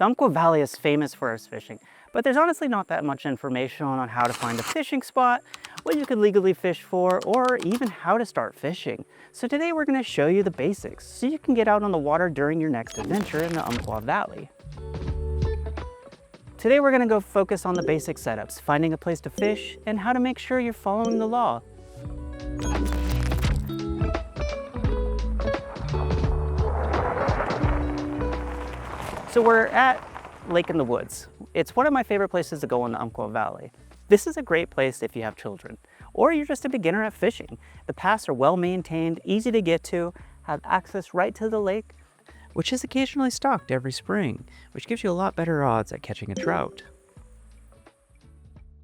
The Umpqua Valley is famous for its fishing, but there's honestly not that much information on how to find a fishing spot, what you could legally fish for, or even how to start fishing. So today we're going to show you the basics so you can get out on the water during your next adventure in the Umpqua Valley. Today we're going to go focus on the basic setups, finding a place to fish, and how to make sure you're following the law. So we're at Lake in the Woods. It's one of my favorite places to go in the Umpqua Valley. This is a great place if you have children, or you're just a beginner at fishing. The paths are well maintained, easy to get to, have access right to the lake, which is occasionally stocked every spring, which gives you a lot better odds at catching a trout.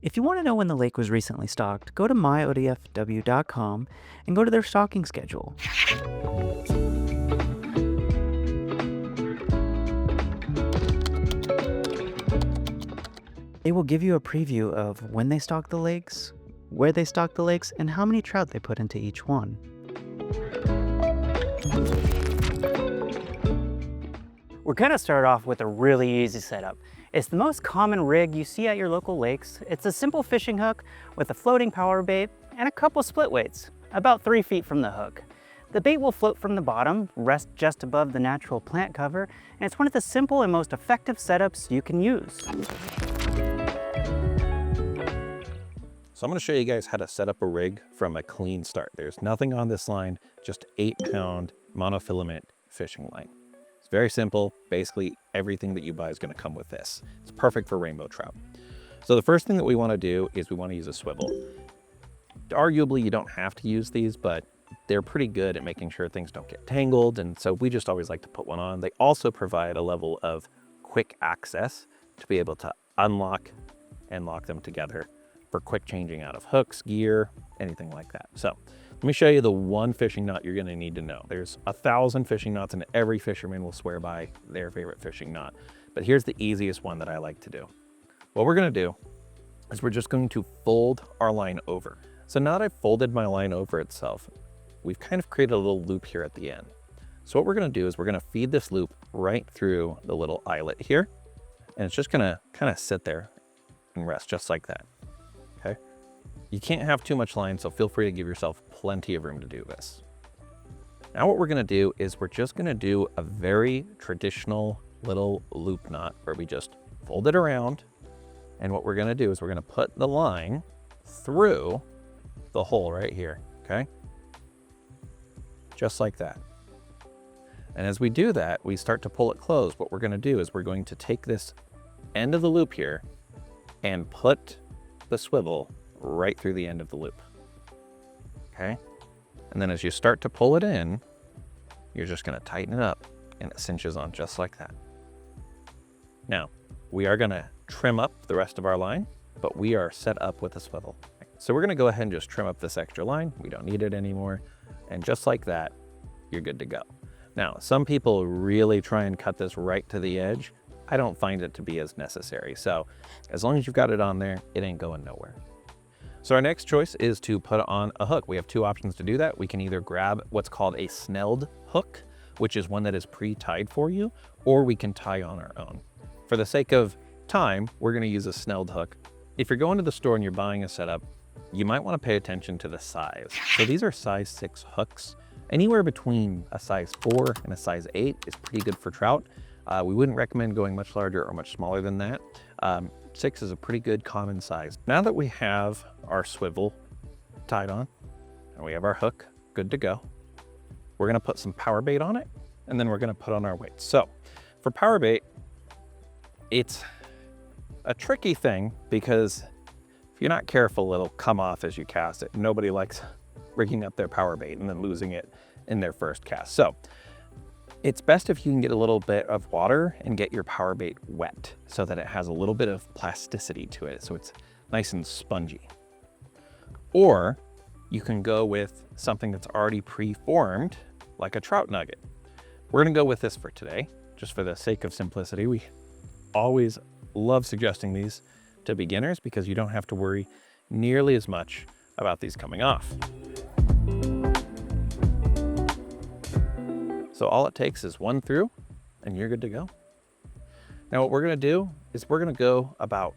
If you want to know when the lake was recently stocked, go to myodfw.com and go to their stocking schedule. They will give you a preview of when they stock the lakes, where they stock the lakes, and how many trout they put into each one. We're going to start off with a really easy setup. It's the most common rig you see at your local lakes. It's a simple fishing hook with a floating power bait and a couple split weights, about 3 feet from the hook. The bait will float from the bottom, rest just above the natural plant cover, and it's one of the simple and most effective setups you can use. So I'm going to show you guys how to set up a rig from a clean start. There's nothing on this line, just 8-pound monofilament fishing line. It's very simple. Basically, everything that you buy is going to come with this. It's perfect for rainbow trout. So the first thing that we want to do is we want to use a swivel. Arguably, you don't have to use these, but they're pretty good at making sure things don't get tangled. And so we just always like to put one on. They also provide a level of quick access to be able to unlock and lock them together for quick changing out of hooks, gear, anything like that. So let me show you the one fishing knot you're gonna need to know. There's 1,000 fishing knots and every fisherman will swear by their favorite fishing knot. But here's the easiest one that I like to do. What we're gonna do is we're just going to fold our line over. So now that I've folded my line over itself, we've kind of created a little loop here at the end. So what we're gonna do is we're gonna feed this loop right through the little eyelet here. And it's just gonna kind of sit there and rest just like that. Okay. You can't have too much line, so feel free to give yourself plenty of room to do this. Now what we're gonna do is we're just gonna do a very traditional little loop knot where we just fold it around. And what we're gonna do is we're gonna put the line through the hole right here, okay? Just like that. And as we do that, we start to pull it closed. What we're gonna do is we're going to take this end of the loop here and put the swivel right through the end of the loop, okay? And then as you start to pull it in, you're just gonna tighten it up and it cinches on just like that. Now, we are gonna trim up the rest of our line, but we are set up with a swivel. So we're gonna go ahead and just trim up this extra line. We don't need it anymore. And just like that, you're good to go. Now, some people really try and cut this right to the edge. I don't find it to be as necessary. So as long as you've got it on there, it ain't going nowhere. So our next choice is to put on a hook. We have two options to do that. We can either grab what's called a snelled hook, which is one that is pre-tied for you, or we can tie on our own. For the sake of time, we're gonna use a snelled hook. If you're going to the store and you're buying a setup, you might wanna pay attention to the size. So these are size 6 hooks. Anywhere between a size 4 and a size 8 is pretty good for trout. We wouldn't recommend going much larger or much smaller than that. 6 is a pretty good common size. Now that we have our swivel tied on and we have our hook good to go, we're gonna put some power bait on it and then we're gonna put on our weights. So for power bait, it's a tricky thing because if you're not careful, it'll come off as you cast it. Nobody likes rigging up their power bait and then losing it in their first cast. So it's best if you can get a little bit of water and get your power bait wet so that it has a little bit of plasticity to it, so it's nice and spongy. Or you can go with something that's already pre-formed, like a trout nugget. We're gonna go with this for today, just for the sake of simplicity. We always love suggesting these to beginners because you don't have to worry nearly as much about these coming off. So all it takes is one through and you're good to go. Now what we're gonna do is we're gonna go about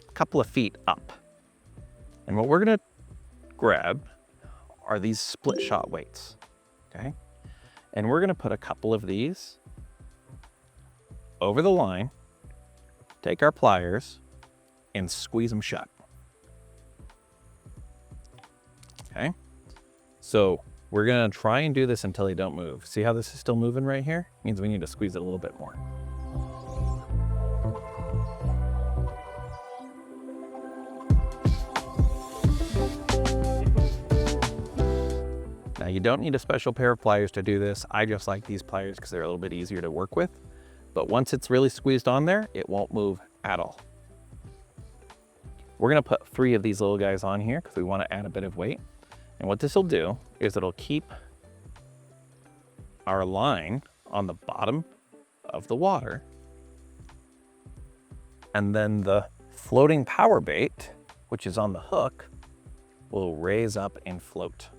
a couple of feet up. And what we're gonna grab are these split shot weights, okay? And we're gonna put a couple of these over the line, take our pliers, and squeeze them shut. Okay? So we're gonna try and do this until they don't move. See how this is still moving right here? Means we need to squeeze it a little bit more. Now you don't need a special pair of pliers to do this. I just like these pliers because they're a little bit easier to work with. But once it's really squeezed on there, it won't move at all. We're gonna put 3 of these little guys on here because we want to add a bit of weight. And what this will do is it'll keep our line on the bottom of the water. And then the floating power bait, which is on the hook, will raise up and float.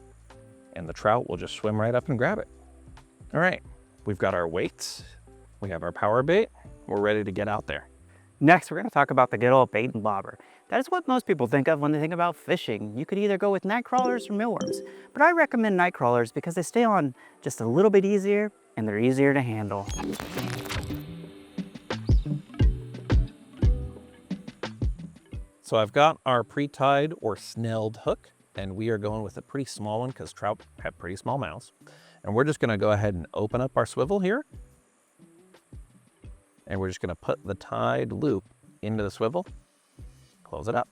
And the trout will just swim right up and grab it. All right, we've got our weights, we have our power bait, we're ready to get out there. Next, we're going to talk about the good old bait and bobber. That is what most people think of when they think about fishing. You could either go with night crawlers or mealworms, but I recommend night crawlers because they stay on just a little bit easier and they're easier to handle. So I've got our pre-tied or snelled hook, and we are going with a pretty small one because trout have pretty small mouths. And we're just gonna go ahead and open up our swivel here. And we're just gonna put the tied loop into the swivel, close it up.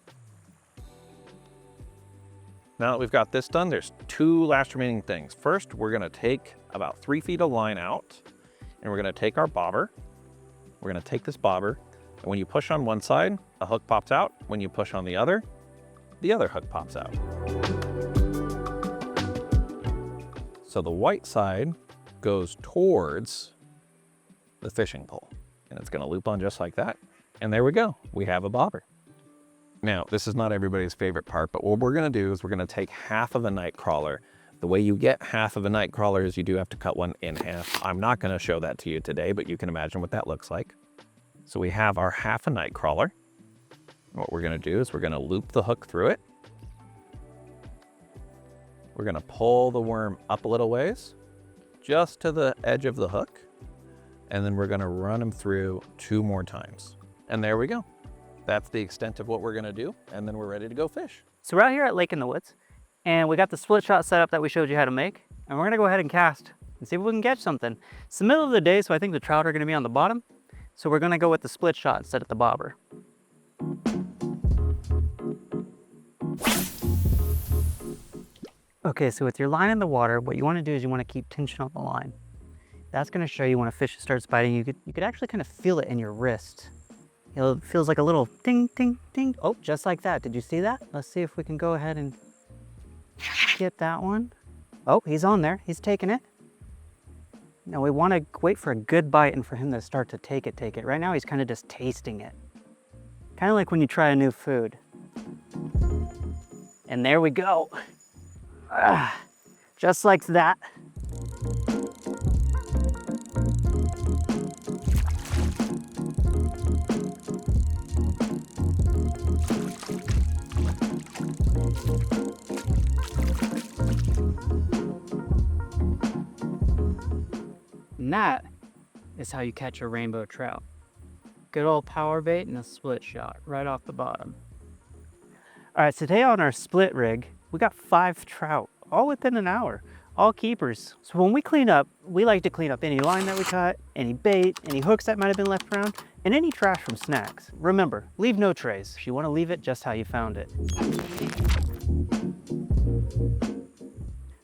Now that we've got this done, there's 2 last remaining things. First, we're gonna take about 3 feet of line out, and we're gonna take our bobber. We're gonna take this bobber, and when you push on one side, a hook pops out. When you push on the other hook pops out. So the white side goes towards the fishing pole, and it's gonna loop on just like that. And there we go, we have a bobber. Now, this is not everybody's favorite part, but what we're gonna do is we're gonna take half of a night crawler. The way you get half of a night crawler is you do have to cut one in half. I'm not gonna show that to you today, but you can imagine what that looks like. So we have our half a night crawler. What we're gonna do is we're gonna loop the hook through it. We're gonna pull the worm up a little ways, just to the edge of the hook. And then we're gonna run him through 2 more times. And there we go. That's the extent of what we're gonna do. And then we're ready to go fish. So we're out here at Lake in the Woods, and we got the split shot setup that we showed you how to make. And we're gonna go ahead and cast and see if we can catch something. It's the middle of the day, so I think the trout are gonna be on the bottom. So we're gonna go with the split shot instead of the bobber. Okay, so with your line in the water, what you want to do is you want to keep tension on the line. That's going to show you when a fish starts biting. You could actually kind of feel it in your wrist. It feels like a little ding, ding, ding. Oh, just like that. Did you see that? Let's see if we can go ahead and get that one. Oh, he's on there. He's taking it. Now we want to wait for a good bite and for him to start to take it. Right now he's kind of just tasting it. Kind of like when you try a new food. And there we go. Just like that. And that is how you catch a rainbow trout. Good old power bait and a split shot right off the bottom. All right, so today on our split rig, we got 5 trout, all within an hour, all keepers. So when we clean up, we like to clean up any line that we cut, any bait, any hooks that might have been left around, and any trash from snacks. Remember, leave no trace. You want to leave it just how you found it.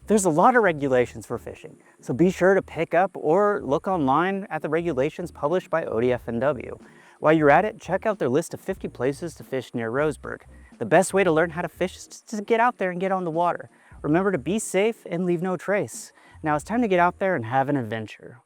There's a lot of regulations for fishing, so be sure to pick up or look online at the regulations published by ODFW. While you're at it, check out their list of 50 places to fish near Roseburg. The best way to learn how to fish is to get out there and get on the water. Remember to be safe and leave no trace. Now it's time to get out there and have an adventure.